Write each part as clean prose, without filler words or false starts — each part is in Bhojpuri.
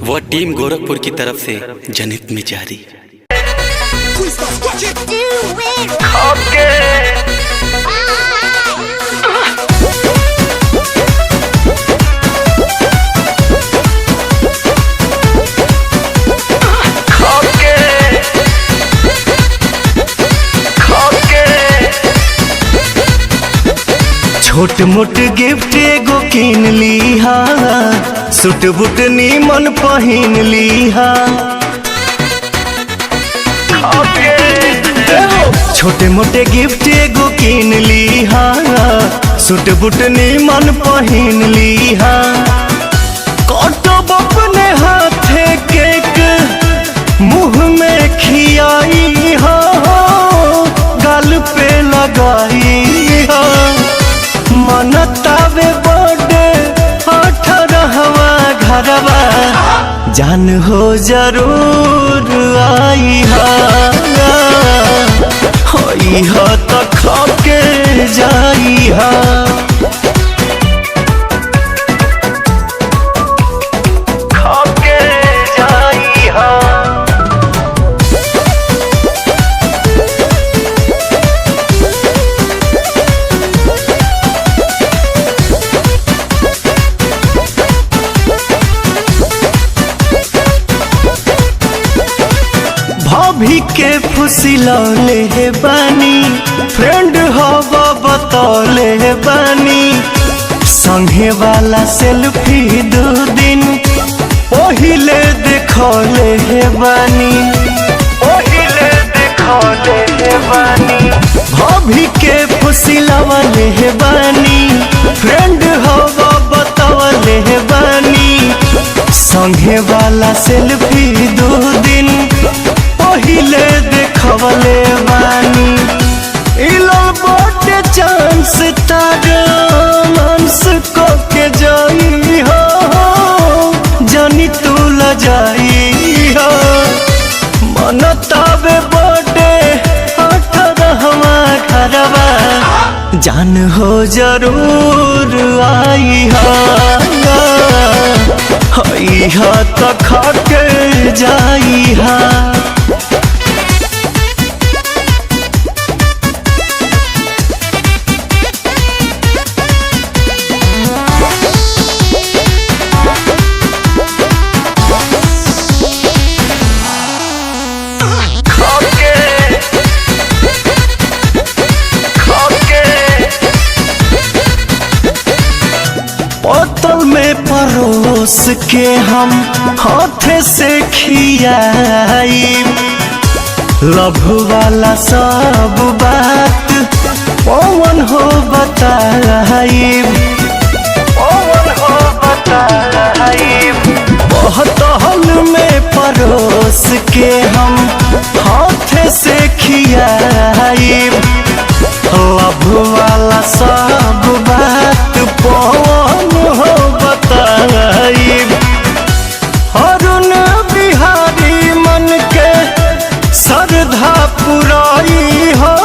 वह टीम गोरखपुर की तरफ से जनहित में जारी। छोट मोट गिफ्ट एगो किन लीहा, सूट बूट नीमन पहिन लीहा। छोटे मोटे गिफ्ट एगो किन लीहा, सूट बूट नीमन पहिन लीहा। कटब अपने हाथे केक मुँह में खियाई हो, गाल पे लगाई हो। मनतावे बर्थडे 18वां घरवा, जान हो जरूर आई हा तो खाके जाई हा। खाके जाई हा। भाभी के फुसिलौले हे बानी, फ्रेंड हवा बतौले बानी। संगे वाला सेल्फी 2 दिन पहिले देखौले हे बानी, पहिले देखौले हे बानी। भाभी के फुसिलौले हे बानी, फ्रेंड हवा बतौले हे बानी। संगे वाला सेल्फी 2 दिन पहिले देखवले बानी। इलल बर्थडे चांस तारमांस को के जाई हो, जानी तू ल जाई हो। मनतावे बर्थडे 18वां घरवा, जान हो जरूर आई हा तो खाके जाई हा। बोतल में परोस के हम हाथे से खियाई। लव वाला सब बात पवन हो बताई, पवन हो बताई। बोतल में परोस के हम हाथे से खियाई। लव वाला सब बात पवन हो बताई। अरुण बिहारी मन के श्रद्धा पुराई हो,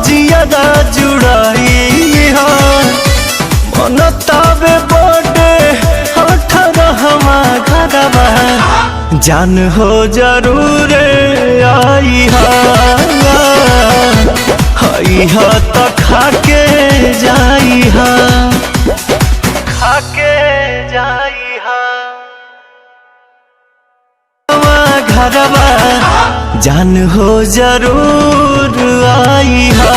जियादा जुड़ाई हो। मनतावे बर्थडे 18वां घरवा, जान हो जरूर आई हा तो खाके जाई हा। खाके जाई हा। घरवा, जान हो जरूर आई हा